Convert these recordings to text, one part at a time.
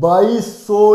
2200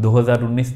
2019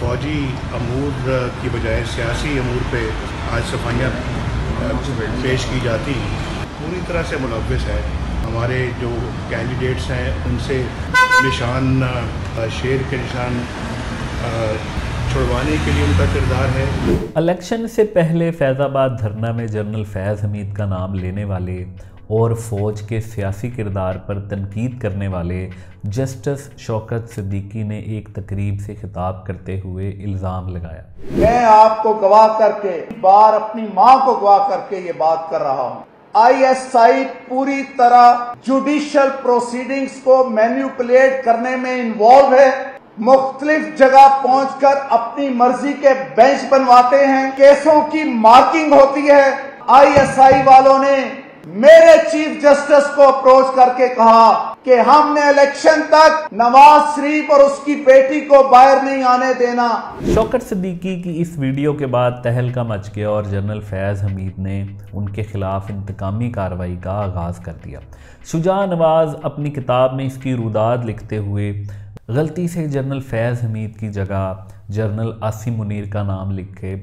فوجی امور کی بجائے سیاسی امور پہ آج صفائیاں پیش کی جاتی پوری طرح سے ملوث ہے. ہمارے جو کینڈیڈیٹس ہیں ان سے نشان شیر کے نشان چھڑوانے کے لیے ان کا کردار ہے. الیکشن سے پہلے فیض آباد دھرنا میں جنرل فیض حمید کا نام لینے والے اور فوج کے سیاسی کردار پر تنقید کرنے والے جسٹس شوکت صدیقی نے ایک تقریب سے خطاب کرتے ہوئے الزام لگایا. میں آپ کو گواہ کر کے بار اپنی ماں کو گواہ کر کے یہ بات کر رہا ہوں. آئی ایس آئی پوری طرح جوڈیشل پروسیڈنگز کو مینیپولیٹ کرنے میں انوالو ہے. مختلف جگہ پہنچ کر اپنی مرضی کے بینچ بنواتے ہیں. کیسوں کی مارکنگ ہوتی ہے. آئی ایس آئی والوں نے میرے چیف جسٹس کو اپروچ کر کے کہا کہ ہم نے الیکشن تک نواز شریف اور اس کی بیٹی کو باہر نہیں آنے دینا. شوکت صدیقی کی اس ویڈیو کے بعد تہلکہ مچ گیا اور جنرل فیض حمید نے ان کے خلاف انتقامی کارروائی کا آغاز کر دیا. شجاع نواز اپنی کتاب میں اس کی روداد لکھتے ہوئے غلطی سے جنرل فیض حمید کی جگہ جنرل عاصم منیر کا نام لکھے.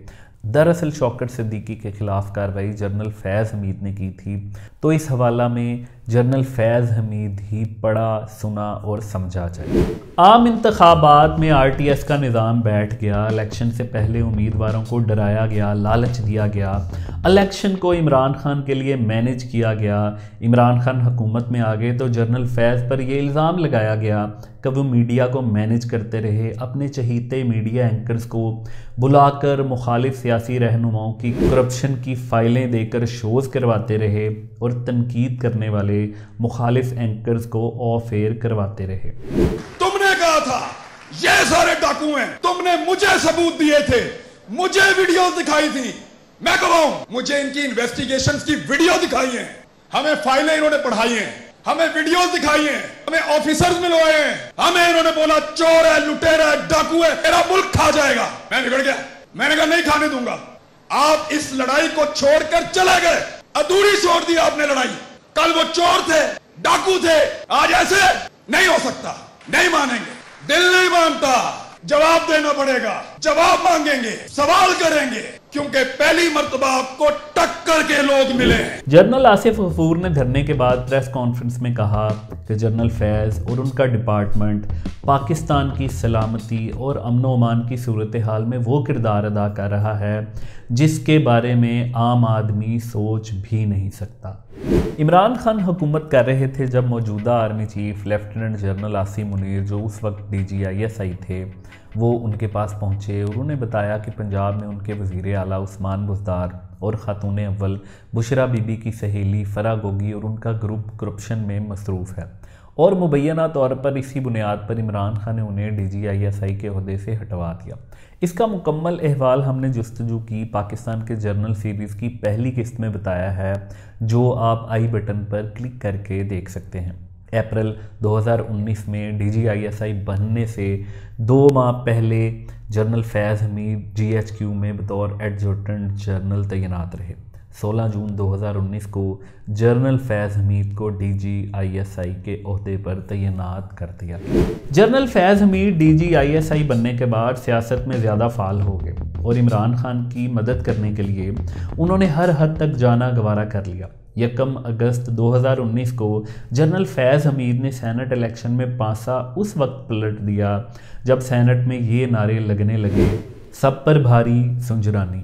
دراصل شوکت صدیقی کے خلاف کارروائی جنرل فیض حمید نے کی تھی، تو اس حوالہ میں جنرل فیض حمید ہی پڑھا سنا اور سمجھا جائے. عام انتخابات میں آر ٹی ایس کا نظام بیٹھ گیا. الیکشن سے پہلے امیدواروں کو ڈرایا گیا، لالچ دیا گیا. الیکشن کو عمران خان کے لیے مینیج کیا گیا. عمران خان حکومت میں آ گئے تو جنرل فیض پر یہ الزام لگایا گیا کہ وہ میڈیا کو مینیج کرتے رہے، اپنے چہیتے میڈیا اینکرز کو بلا کر مخالف سیاسی رہنماؤں کی کرپشن کی فائلیں دے کر شوز کرواتے رہے اور تنقید کرنے والے مخالف اینکرز کو آف ایئر کرواتے رہے. تم نے کہا تھا یہ سارے ڈاکو ہیں، تم نے مجھے ثبوت دیے تھے، مجھے ویڈیوز دکھائی تھی. میں کہوں مجھے ان کی انویسٹیگیشنز کی ویڈیو دکھائی ہیں، ہمیں فائلیں انہوں نے پڑھائی ہیں، ہمیں ویڈیوز دکھائی ہیں، ہمیں آفیسرز ملوائے ہیں، ہمیں انہوں نے بولا چور ہے، لٹیرا ہے، ڈاکو ہے، میرا ملک کھا جائے گا. میں نکل گیا، میں نے کہا نہیں کھانے دوں گا. آپ اس لڑائی کو چھوڑ کر چلے گئے، ادھوری چھوڑ دی آپ نے لڑائی. کل وہ چور تھے، ڈاکو تھے، آج ایسے نہیں ہو سکتا. نہیں مانیں گے، دل نہیں مانتا. جواب دینا پڑے گا، جواب مانگیں گے، سوال کریں گے، کیونکہ پہلی مرتبہ آپ کو ٹکر کے لوگ ملے ہیں. جنرل آصف غفور نے دھرنے کے بعد پریس کانفرنس میں کہا کہ جنرل فیض اور ان کا ڈپارٹمنٹ پاکستان کی سلامتی اور امن و امان کی صورتحال میں وہ کردار ادا کر رہا ہے جس کے بارے میں عام آدمی سوچ بھی نہیں سکتا. عمران خان حکومت کر رہے تھے جب موجودہ army chief lieutenant general Asim Munir جو اس وقت DGISI تھے وہ ان کے پاس پہنچے اور انہیں بتایا کہ پنجاب میں ان کے وزیر اعلیٰ عثمان بزدار اور خاتون اول بشرا بی بی کی سہیلی فرح گوگی اور ان کا گروپ کرپشن میں مصروف ہے، اور مبینہ طور پر اسی بنیاد پر عمران خان نے انہیں DGISI کے عہدے سے ہٹوا دیا. اس کا مکمل احوال ہم نے جستجو کی پاکستان کے جرنل سیریز کی پہلی قسط میں بتایا ہے، جو آپ آئی بٹن پر کلک کر کے دیکھ سکتے ہیں. اپریل 2019 میں DGISI بننے سے 2 ماہ پہلے جنرل فیض حمید GHQ میں بطور ایڈجوٹنٹ جنرل تعینات رہے. 16 جون 2019 کو جنرل فیض حمید کو DGISI کے عہدے پر تعینات کر دیا. جنرل فیض حمید DGISI بننے کے بعد سیاست میں زیادہ فعال ہو گئے اور عمران خان کی مدد کرنے کے لیے انہوں نے ہر حد تک جانا گوارا کر لیا. 1 اگست 2019 کو جنرل فیض حمید نے سینٹ الیکشن میں پانسا اس وقت پلٹ دیا جب سینٹ میں یہ نعرے لگنے لگے، سب پر بھاری سنجرانی.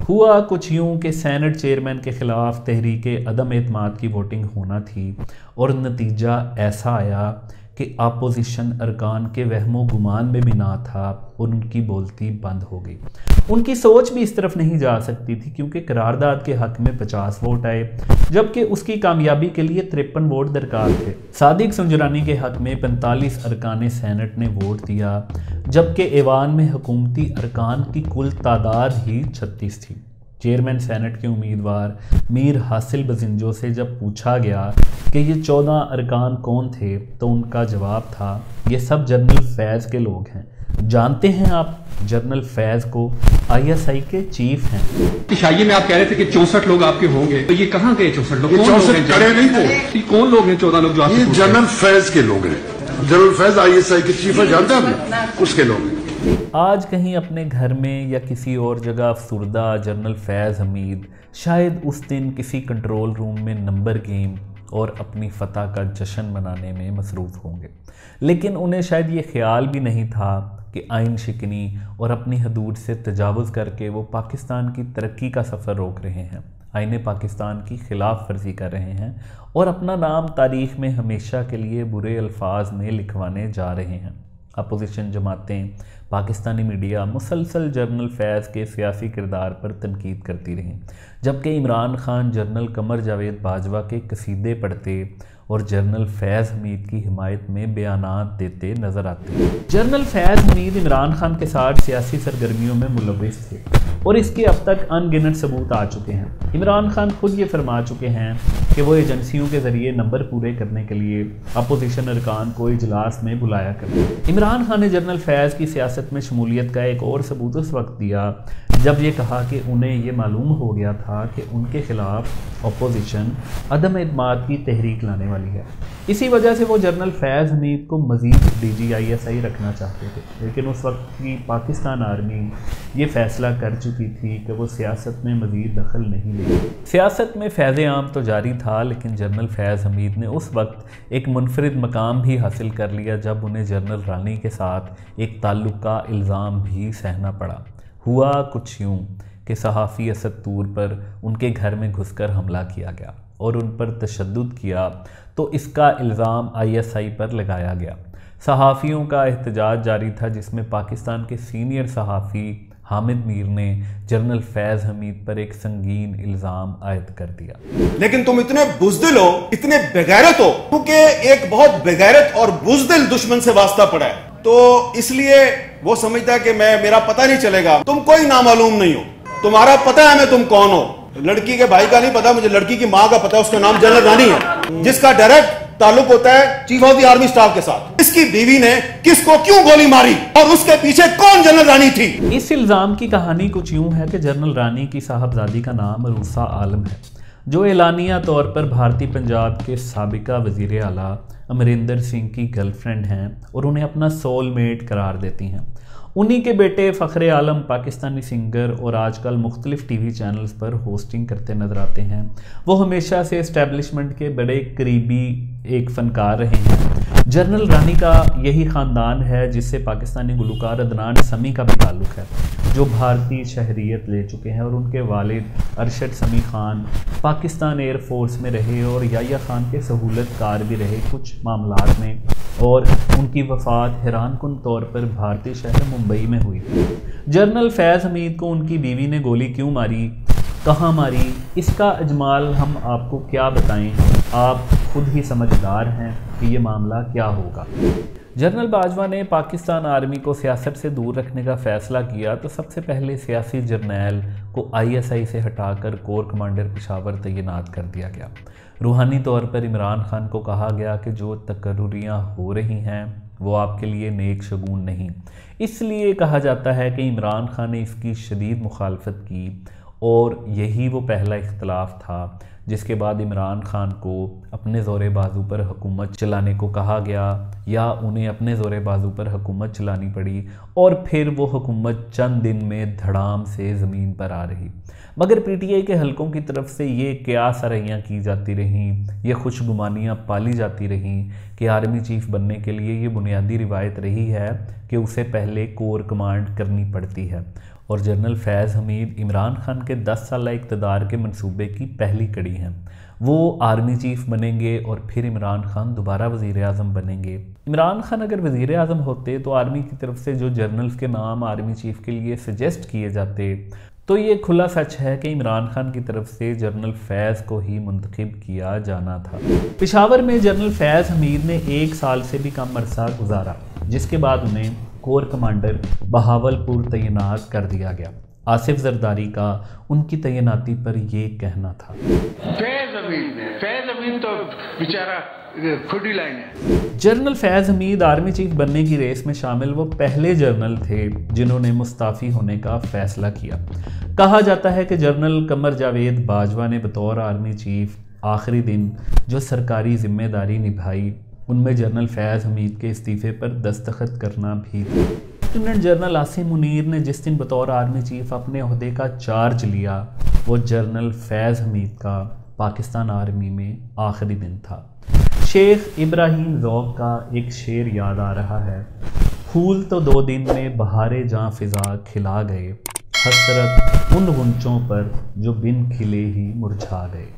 ہوا کچھ یوں کہ سینٹ چیئرمین کے خلاف تحریک عدم اعتماد کی ووٹنگ ہونا تھی اور نتیجہ ایسا آیا کہ اپوزیشن ارکان کے وہم و گمان میں بھی نہ تھا اور ان کی بولتی بند ہو گئی. ان کی سوچ بھی اس طرف نہیں جا سکتی تھی کیونکہ قرارداد کے حق میں 50 ووٹ آئے جبکہ اس کی کامیابی کے لیے 53 ووٹ درکار تھے. صادق سنجرانی کے حق میں 45 ارکان سینٹ نے ووٹ دیا جبکہ ایوان میں حکومتی ارکان کی کل تعداد ہی 36 تھی. چیئرمین سینٹ کے امیدوار میر حاصل بزنجو سے جب پوچھا گیا کہ یہ 14 ارکان کون تھے تو ان کا جواب تھا یہ سب جنرل فیض کے لوگ ہیں. جانتے ہیں آپ جنرل فیض کو ISI کے چیف ہیں. شاہی میں آپ کہہ رہے تھے کہ 64 لوگ آپ کے ہوں گے، تو یہ کہاں گئے 64 لوگ؟ 64 کڑے نہیں تھے. کون لوگ ہیں 14 لوگ جو آپ یہ جنرل فیض کے لوگ ہیں. جنرل فیض ISI کے چیف ہے، جانتے ہیں آپ اس کے لوگ ہیں. آج کہیں اپنے گھر میں یا کسی اور جگہ افسردہ جنرل فیض حمید شاید اس دن کسی کنٹرول روم میں نمبر گیم اور اپنی فتح کا جشن منانے میں مصروف ہوں گے، لیکن انہیں شاید یہ خیال بھی نہیں تھا کہ آئین شکنی اور اپنی حدود سے تجاوز کر کے وہ پاکستان کی ترقی کا سفر روک رہے ہیں، آئین پاکستان کی خلاف ورزی کر رہے ہیں اور اپنا نام تاریخ میں ہمیشہ کے لیے برے الفاظ میں لکھوانے جا رہے ہیں۔ اپوزیشن جماعتیں، پاکستانی میڈیا مسلسل جنرل فیض کے سیاسی کردار پر تنقید کرتی رہیں، جبکہ عمران خان جنرل قمر جاوید باجوہ کے قصیدے پڑھتے اور جنرل فیض حمید کی حمایت میں بیانات دیتے نظر آتے ہیں۔ جنرل فیض حمید عمران خان کے ساتھ سیاسی سرگرمیوں میں ملوث تھے اور اس کے اب تک ان گنت ثبوت آ چکے ہیں۔ عمران خان خود یہ فرما چکے ہیں کہ وہ ایجنسیوں کے ذریعے نمبر پورے کرنے کے لیے اپوزیشن ارکان کو اجلاس میں بلایا کرتے ہیں۔ عمران خان نے جنرل فیض کی سیاست میں شمولیت کا ایک اور ثبوت اس وقت دیا جب یہ کہا کہ انہیں یہ معلوم ہو گیا تھا کہ ان کے خلاف اپوزیشن عدم اعتماد کی تحریک لانے والی ہے۔ اسی وجہ سے وہ جنرل فیض حمید کو مزید DGISI رکھنا چاہتے تھے، لیکن اس وقت کی پاکستان آرمی یہ فیصلہ کر چکی تھی کہ وہ سیاست میں مزید دخل نہیں لے گی۔ سیاست میں فیض عام تو جاری تھا، لیکن جنرل فیض حمید نے اس وقت ایک منفرد مقام بھی حاصل کر لیا جب انہیں جنرل رانی کے ساتھ ایک تعلق کا الزام بھی سہنا پڑا۔ ہوا کچھ یوں کہ صحافی اسد طور پر ان کے گھر میں گھس کر حملہ کیا گیا اور ان پر تشدد کیا تو اس کا الزام ISI پر لگایا گیا۔ صحافیوں کا احتجاج جاری تھا جس میں پاکستان کے سینئر صحافی حامد میر نے جنرل فیض حمید پر ایک سنگین الزام عائد کر دیا۔ لیکن تم اتنے بزدل ہو، اتنے بغیرت ہو، کیونکہ ایک بہت بغیرت اور بزدل دشمن سے واسطہ پڑا ہے، تو اس لیے وہ سمجھتا ہے کہ میرا پتہ نہیں چلے گا۔ تم کوئی نامعلوم نہیں ہو، تمہارا پتہ ہے میں تم کون ہو۔ لڑکی کے بھائی کا نہیں پتا، مجھے لڑکی کی ماں کا پتا ہے، اس کا نام جنرل رانی ہے، جس کا ڈائریکٹ تعلق ہوتا ہے chief of the army staff کے ساتھ۔ اس کی بیوی نے کس کو کیوں گولی ماری اور اس کے پیچھے کون جنرل رانی تھی؟ اس الزام کی کہانی کچھ یوں ہے کہ جنرل رانی کی صاحبزادی کا نام عروسہ عالم ہے، جو اعلانیہ طور پر بھارتی پنجاب کے سابقہ وزیر اعلیٰ امریندر سنگھ کی گرل فرینڈ ہیں اور انہیں اپنا سول میٹ قرار دیتی ہیں۔ انہی کے بیٹے فخر عالم پاکستانی سنگر اور آج کل مختلف ٹی وی چینلز پر ہوسٹنگ کرتے نظر آتے ہیں۔ وہ ہمیشہ سے اسٹیبلشمنٹ کے بڑے قریبی ایک فنکار رہے ہیں۔ جنرل رانی کا یہی خاندان ہے جس سے پاکستانی گلوکار عدنان سمیع کا بھی تعلق ہے، جو بھارتی شہریت لے چکے ہیں، اور ان کے والد ارشد سمیع خان پاکستان ایئر فورس میں رہے اور یحییٰ خان کے سہولت کار بھی رہے کچھ معاملات میں، اور ان کی وفات حیران کن طور پر بھارتی شہر ممبئی میں ہوئی تھی۔ جنرل فیض حمید کو ان کی بیوی نے گولی کیوں ماری، کہاں ماری، اس کا اجمال ہم آپ کو کیا بتائیں، آپ خود ہی سمجھدار ہیں کہ یہ معاملہ کیا ہوگا۔ جنرل باجوہ نے پاکستان آرمی کو سیاست سے دور رکھنے کا فیصلہ کیا تو سب سے پہلے سیاسی جرنیل کو ISI سے ہٹا کر کور کمانڈر پشاور تعینات کر دیا گیا۔ روحانی طور پر عمران خان کو کہا گیا کہ جو تقرریاں ہو رہی ہیں وہ آپ کے لیے نیک شگون نہیں۔ اس لیے کہا جاتا ہے کہ عمران خان نے اس کی شدید مخالفت کی اور یہی وہ پہلا اختلاف تھا جس کے بعد عمران خان کو اپنے زور بازو پر حکومت چلانے کو کہا گیا یا انہیں اپنے زور بازو پر حکومت چلانی پڑی، اور پھر وہ حکومت چند دن میں دھڑام سے زمین پر آ رہی۔ مگر PTI کے حلقوں کی طرف سے یہ کیا سرائیاں کی جاتی رہیں، یہ خوش گمانیاں پالی جاتی رہیں کہ آرمی چیف بننے کے لیے یہ بنیادی روایت رہی ہے کہ اسے پہلے کور کمانڈ کرنی پڑتی ہے، اور جنرل فیض حمید عمران خان کے 10 سالہ اقتدار کے منصوبے کی پہلی کڑی ہیں۔ وہ آرمی چیف بنیں گے اور پھر عمران خان دوبارہ وزیر اعظم بنیں گے۔ عمران خان اگر وزیر اعظم ہوتے تو آرمی کی طرف سے جو جنرلز کے نام آرمی چیف کے لیے سجیسٹ کیے جاتے تو یہ کھلا سچ ہے کہ عمران خان کی طرف سے جنرل فیض کو ہی منتخب کیا جانا تھا۔ پشاور میں جنرل فیض حمید نے 1 سال سے بھی کم عرصہ گزارا، جس کے بعد انہیں کور کمانڈر بہاولپور تعینات کر دیا گیا۔ آصف زرداری کا ان کی تعیناتی پر یہ کہنا تھا، فیض حمید تو بیچارہ کھڈی لائن ہے۔ جنرل فیض حمید آرمی چیف بننے کی ریس میں شامل وہ پہلے جنرل تھے جنہوں نے مستعفی ہونے کا فیصلہ کیا۔ کہا جاتا ہے کہ جنرل قمر جاوید باجوہ نے بطور آرمی چیف آخری دن جو سرکاری ذمہ داری نبھائی ان میں جنرل فیض حمید کے استعفے پر دستخط کرنا بھی تھا۔ لیفٹیننٹ جنرل عاصم منیر نے جس دن بطور آرمی چیف اپنے عہدے کا چارج لیا وہ جنرل فیض حمید کا پاکستان آرمی میں آخری دن تھا۔ شیخ ابراہیم ذوق کا ایک شعر یاد آ رہا ہے، پھول تو 2 دن میں بہار جاں فضا کھلا گئے، حسرت ان غنچوں پر جو بن کھلے ہی مرجھا گئے۔